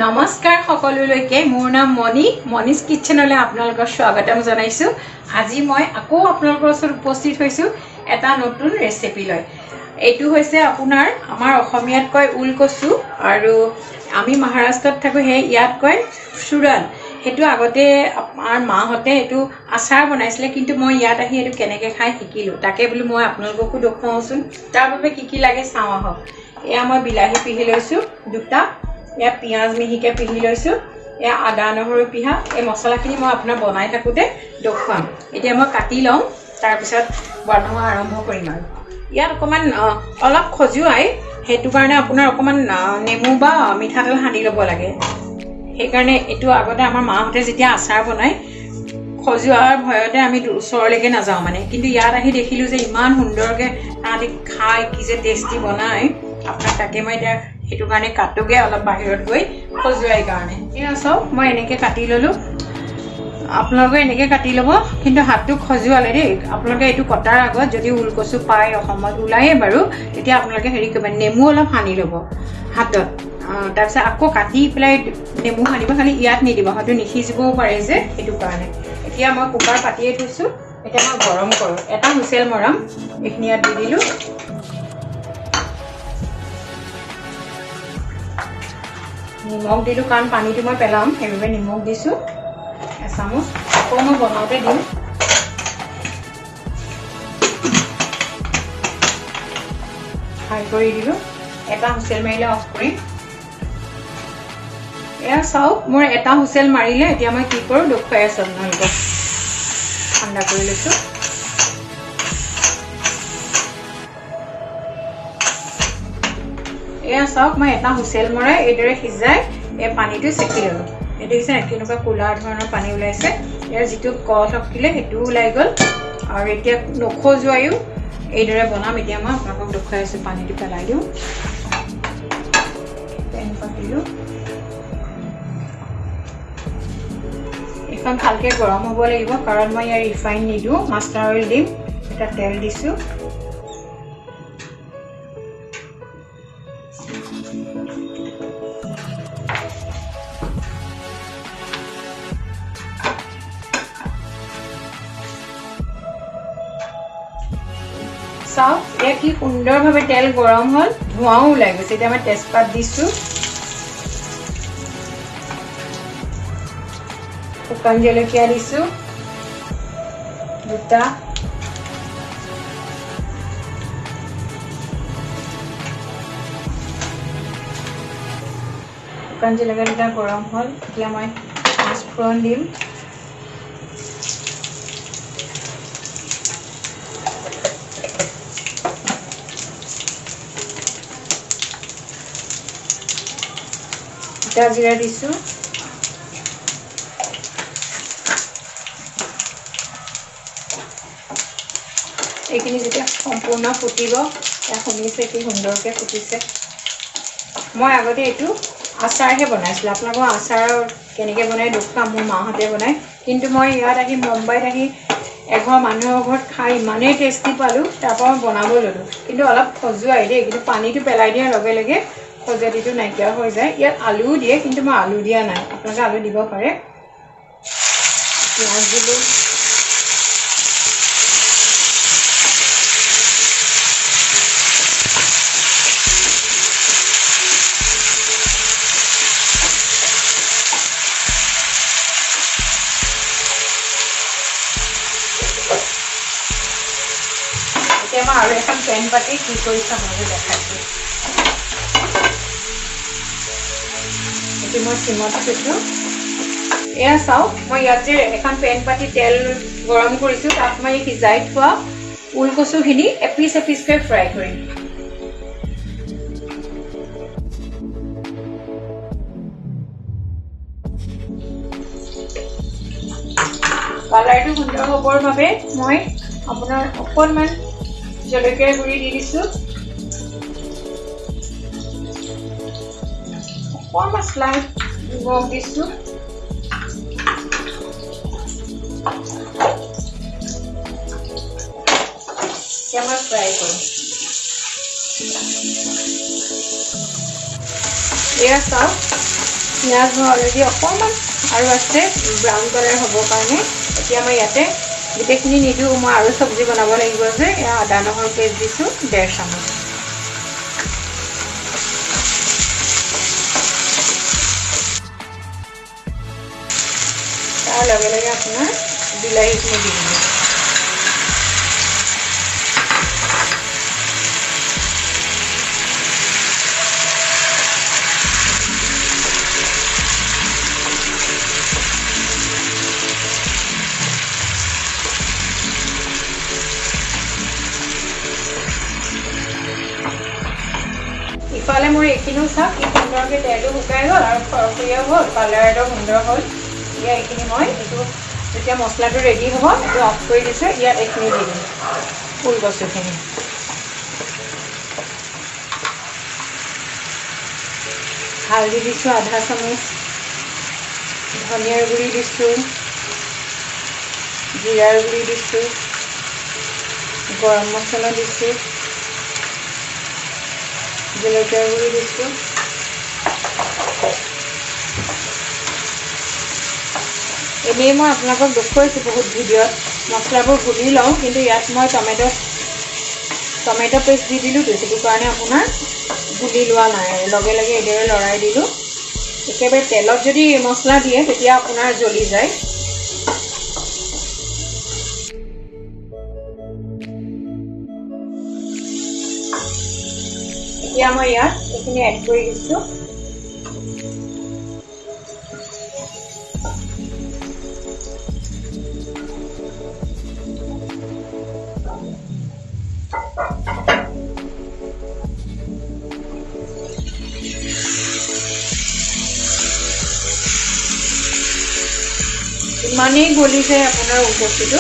নমস্কাৰ সকলোলৈকে মোৰ নাম মনিছ কিচেনলৈ আপোনালোকক স্বাগতম জনাইছো। আজি মই আকৌ আপোনালোকৰ ওচৰত উপস্থিত হৈছো এটা নতুন ৰেচিপি লৈ। এইটো হৈছে আপোনাৰ আমাৰ অসমীয়াত কয় উলকচু আৰু আমি মহাৰাষ্ট্ৰত থাকো হে ইয়াত কয় সুৰণ। হেতু আগতে আমাৰ মাহতে এটো আচাৰ বনাইছিলে কিন্তু মই ইয়াত আহি এটো কেনেকে খাই শিকিলো তাকে বুলি মই আপোনালোককো দেখুৱাওচোন। তাৰ বাবে কি লাগে চাওঁ আহক। এয়া মই বিলাহী পিহি লৈছো দুটা, या पियाज मिहिके पिहि लैसु, या आदा নহৰু पिहा এই মছলাখিনি মই আপোনাৰ বনাই থাকোতে দেখুৱাম। এতিয়া মই কাটি লওঁ তাৰ পিছত বনোৱা আৰম্ভ কৰিম আৰু ইয়াত অকমান অলপ খজুৱাই হেতু কাৰণে আপোনাৰ অকমান নেমু বা মিঠাতেল হানি ল'ব লাগে। সেই কাৰণে এটো আগতে আমাৰ মাহতে যেতিয়া আচাৰ বনাই খজুৱাৰ ভয়তে আমি ওচৰলৈকে নাযাওঁ মানে, কিন্তু ইয়াত আহি দেখিলো যে ইমান সুন্দৰকে তাহাঁতি খাই কি যে টেষ্টি বনাই আপোনাৰ তাকে মই এতিয়া হেতু কাৰণে কাটোগে অলপ বাহিৰত গৈ খজুৱাই কাৰণে। এয়া চাওক মই এনেকে কাটি ললো, আপোনালোকে এনেকে কাটি ল'ব কিন্তু হাতটো খজুৱালে দেই। আপোনালোকে এইটো কটাৰ আগত যদি উলকচু পাই অসমত ওলায়ে বাৰু তেতিয়া আপোনালোকে হেৰি কৰিব নেমু অলপ সানি ল'ব হাতত। তাৰপিছত আকৌ কাটি পেলাই নেমু সানিব, খালি ইয়াত নিদিব হয়তো নিসিজিবও পাৰে যে সেইটো কাৰণে। এতিয়া মই কুকাৰ পাতিয়ে থৈছো, এতিয়া মই গৰম কৰোঁ। এটা হুইচেল মৰাম, এইখিনি ইয়াত দি দিলো। নিমখ দিলো কাৰণ পানীটো মই পেলাম সেইবাবে নিমখ দিছো এচামুচ। আকৌ মই বনাওঁতে দিম। ফ্ৰাই কৰি দিলো, এটা হুইচেল মাৰিলে অফ কৰিম। এয়া চাওক মোৰ এটা হুইচেল মাৰিলে এতিয়া মই কি কৰোঁ দেখুৱাই আছো আপোনালোকক। ঠাণ্ডা কৰি লৈছো। এয়া চাওক মই এটা হুইচেল মৰাই এইদৰে সিজাই এই পানীটো চেকি ললো। এই দেখিছে কেনেকুৱা কোলা ধৰণৰ পানী ওলাইছে। ইয়াৰ যিটো কল থাকিলে সেইটো ওলাই গ'ল আৰু এতিয়া নখজুৱায়ো এইদৰে বনাম। এতিয়া মই আপোনালোকক দেখুৱাই আছো। পানীটো পেলাই দিওঁ, পেন পাতিলো। এখন ভালকে গৰম হ'ব লাগিব কাৰণ মই ইয়াৰ ৰিফাইন নিদিওঁ, মাষ্টাৰ অইল দিম। এটা তেল দিছো। চাওক এয়া কি সুন্দৰভাৱে তেল গৰম হ'ল, ধোঁৱাও ওলাই গৈছে। এতিয়া মই তেজপাত দিছো, শুকান জলকীয়া দিছো দুটা, শুকান জলকীয়া দুটা গৰম হ'ল। এতিয়া মই পাঁচফোৰণ দিম। জিৰা দিছো, এইখিনি যেতিয়া সম্পূৰ্ণ ফুটিব, শুনিছে কি সুন্দৰকে ফুটিছে। মই আগতে এইটো আচাৰহে বনাইছিলো, আপোনালোকৰ আচাৰ কেনেকে বনাই দেখুৱাম, মোৰ মাহঁতে বনাই। কিন্তু মই ইয়াত আহি মুম্বাইত আহি এঘৰ মানুহৰ ঘৰত খাই ইমানেই টেষ্টি পালো, তাৰ পৰা মই বনাব ললো। কিন্তু অলপ খজুৱাই দেই, কিন্তু পানীটো পেলাই দিয়াৰ লগে লগে খজুৱতিটো নাইকিয়া হৈ যায়। ইয়াত আলুও দিয়ে কিন্তু মই আলু দিয়া নাই, আপোনালোকে আলু দিব পাৰে। পিঁয়াজ দিলো, এতিয়া মই আৰু এখন পেন পাতি কি কৰিছো আপোনালোকে দেখাইছো। মই চিমত থৈছো। এয়া চাওক মই ইয়াত যে এখন পেন পাতি তেল গৰম কৰিছো, তাত মই সিজাই থোৱা উলকচুখিনি এপিচ এপিচকৈ ফ্ৰাই কৰিম। কালাৰটো সুন্দৰ হ'বৰ বাবে মই আপোনাৰ অকণমান জলকীয়াৰ গুড়ি দি দিছো, অকণমান স্লাইড নিমখ দিছো। এতিয়া মই ফ্ৰাই কৰিম। এয়া চাওক পিঁয়াজ অলৰেডি অকণমান আৰু আছে ব্ৰাউন কালাৰ হ'বৰ কাৰণে। এতিয়া মই ইয়াতে গোটেইখিনি নিদিওঁ, মই আৰু চব্জি বনাব লাগিব যে। এয়া আদা নহৰু পেষ্ট দিছোঁ 1.5 চামুচ। তাৰ লগে লগে আপোনাৰ বিলাহীখিনি দি দিম। ইফালে মোৰ এইখিনিও চাওক কি সুন্দৰকৈ তেলটো শুকাই গ'ল আৰু ফৰফৰীয়াও হ'ল, কালাৰটো সুন্দৰ হ'ল। এতিয়া এইখিনি মই এইটো যেতিয়া মছলাটো ৰেডি হ'ব এইটো অফ কৰি দিছোঁ। ইয়াত এইখিনি দি দিম ফুলকচুখিনি। হালধি দিছোঁ আধা চামুচ, ধনিয়াৰ গুড়ি দিছোঁ, জিৰাৰ গুড়ি দিছোঁ, গৰম মছলা দিছোঁ, জলকীয়াৰ গুড়ি দিছোঁ। এনেই মই আপোনালোকক দেখুৱাইছোঁ বহুত ভিডিঅ'ত মছলাবোৰ গুলি লওঁ, কিন্তু ইয়াত মই টমেটো পেষ্ট দি দিলোঁ। সেইটো কাৰণে আপোনাৰ গুলি লোৱা নাই, লগে লগে এইদৰে লৰাই দিলোঁ। একেবাৰে তেলত যদি মছলা দিয়ে তেতিয়া আপোনাৰ জ্বলি যায়। এতিয়া মই ইয়াত এইখিনি এড কৰি দিছোঁ। ইমানেই গলিছে আপোনাৰ ওলকচুটো,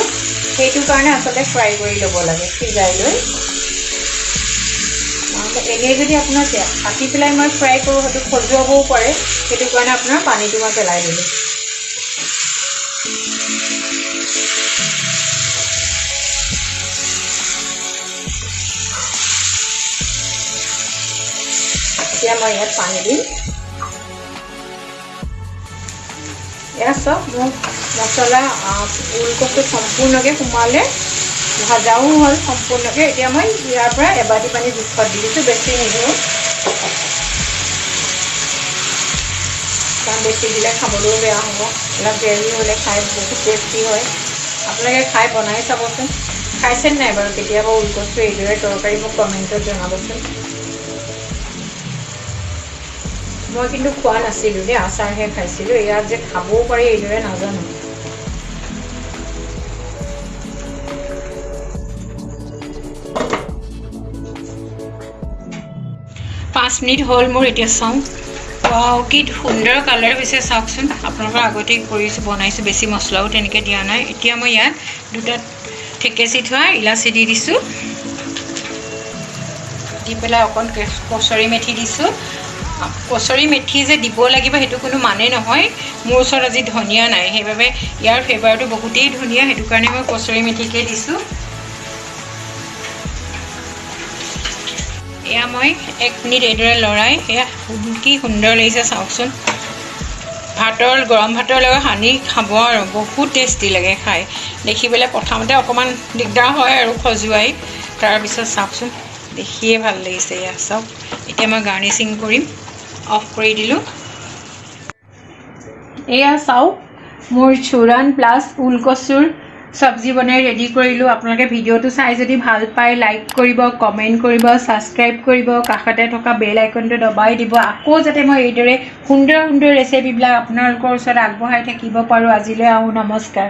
সেইটো কাৰণে আচলতে ফ্ৰাই কৰি ল'ব লাগে সিজাই লৈ। এনেই যদি আপোনাৰ কাটি পেলাই মই ফ্ৰাই কৰোঁ সেইটো খজুৱাবও পাৰে, সেইটো কাৰণে আপোনাৰ পানীটো মই পেলাই দিলোঁ। এতিয়া মই ইয়াত পানী দিম। এয়া চব মোৰ মছলা ওলকচুত সম্পূৰ্ণকৈ সোমালে, ভাজাও হ'ল সম্পূৰ্ণকৈ। এতিয়া মই ইয়াৰ পৰা এবাটি পানী জোখত দি দিছোঁ, বেছি নিদিওঁ, কাৰণ বেছি দিলে খাবলৈও বেয়া হ'ব। অলপ গ্ৰেভি হ'লে খাই বহুত টেষ্টি হয়। আপোনালোকে খাই বনাই চাবচোন। খাইছেনে নাই বাৰু কেতিয়াবা ওলকচু এইদৰে তৰকাৰী? মোক কমেণ্টত জনাবচোন। মই কিন্তু খোৱা নাছিলোঁ দেই, আচাৰহে খাইছিলোঁ। ইয়াত যে খাবও পাৰি এইদৰে নাজানো। পাঁচ মিনিট হ'ল মোৰ। এতিয়া চাওঁ, কি সুন্দৰ কালাৰ হৈছে চাওকচোন। আপোনালোকৰ আগতে বনাইছোঁ, বেছি মছলাও তেনেকৈ দিয়া নাই। এতিয়া মই ইয়াত দুটা থেকেচি থোৱা ইলাচি দি দিছোঁ, দি পেলাই অকণ কচুৰি মেথি দিছোঁ। কচুৰি মেথি যে দিব লাগিব সেইটো কোনো মানে নহয়। মোৰ ওচৰত আজি ধনিয়া নাই, সেইবাবে ইয়াৰ ফ্লেভাৰটো বহুতেই ধুনীয়া, সেইটো কাৰণে মই কচুৰি মেথিকে দিছোঁ। এয়া মই 1 মিনিট এইদৰে লৰাই, এয়া কি সুন্দৰ লাগিছে চাওকচোন। গৰম ভাতৰ লগত সানি খাব আৰু বহুত টেষ্টি লাগে খাই। দেখিবলৈ প্ৰথমতে অকণমান দিগদাৰ হয় আৰু খজুৱাই, তাৰপিছত চাওকচোন দেখিয়ে ভাল লাগিছে। এয়া চাওক, এতিয়া মই গাৰ্নিচিং কৰিম। অফ কৰি দিলোঁ। এয়া চাওক, মোৰ চুৰান প্লাছ ওলকচুৰ চব্জি বনাই ৰেডি কৰিলোঁ। আপোনালোকে ভিডিঅ'টো চাই যদি ভাল পায় লাইক কৰিব, কমেণ্ট কৰিব, ছাবস্ক্ৰাইব কৰিব, কাষতে থকা বেল আইকনটো দবাই দিব। আকৌ যাতে মই এইদৰে সুন্দৰ সুন্দৰ ৰেচিপিবিলাক আপোনালোকৰ ওচৰত আগবঢ়াই থাকিব পাৰোঁ। আজিলৈ নমস্কাৰ।